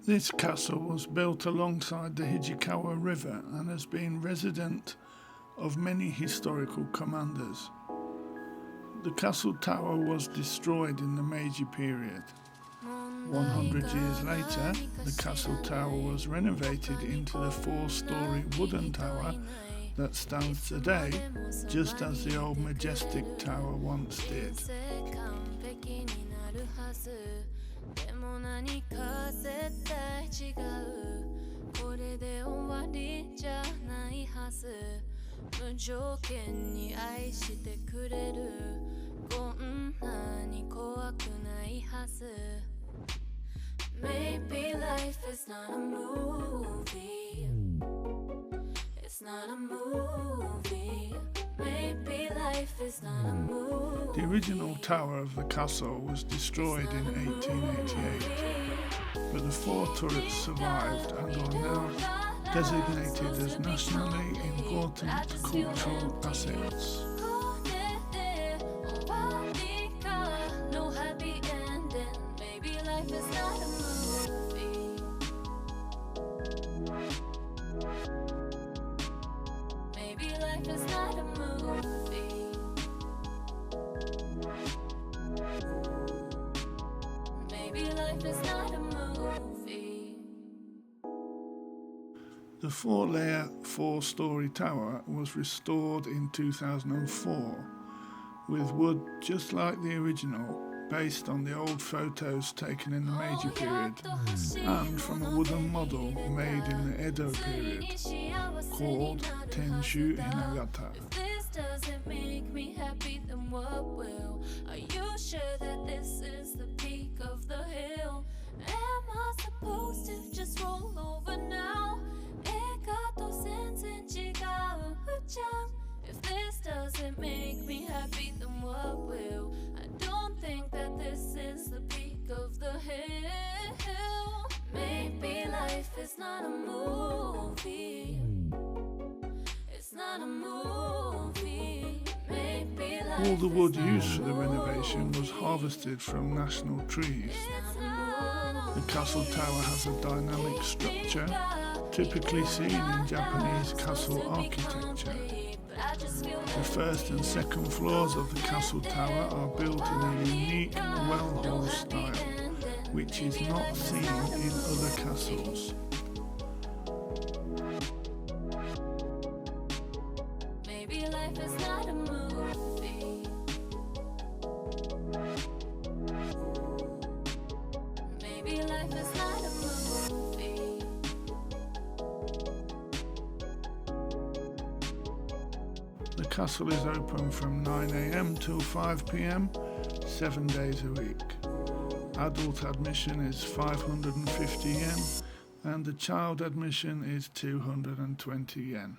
This castle was built alongside the Hijikawa River and has been resident of many historical commanders. The castle tower was destroyed in the Meiji period. 100 years later, the castle tower was renovated into the 4-story wooden tower that stands today, just as the old majestic tower once did. Maybe life is not a movie. It's not a movie. Maybe life is not a movie. The original tower of the castle was destroyed in 1888, but the 4 turrets survived and are now designated as nationally important cultural assets. The 4-layer, 4-story tower was restored in 2004 with wood just like the original, based on the old photos taken in the Meiji period and from a wooden model made in the Edo period called Tenshu Hinagata. If this doesn't make me happy, then what will? Are you sure that this is the peak of the hill? Am I supposed to just roll over now? If this doesn't make me happy, then what will? I don't think that this is the peak of the hill. Maybe life is not a movie. It's not a movie. Maybe life. All the wood used for the renovation was harvested from national trees. The castle tower has a dynamic structure typically seen in Japanese castle architecture. The first and second floors of the castle tower are built in a unique well-hole style, which is not seen in other castles. Maybe life is not a movie. Maybe life is not a movie. The castle is open from 9 AM till 5 PM, 7 days a week. Adult admission is 550 yen and the child admission is 220 yen.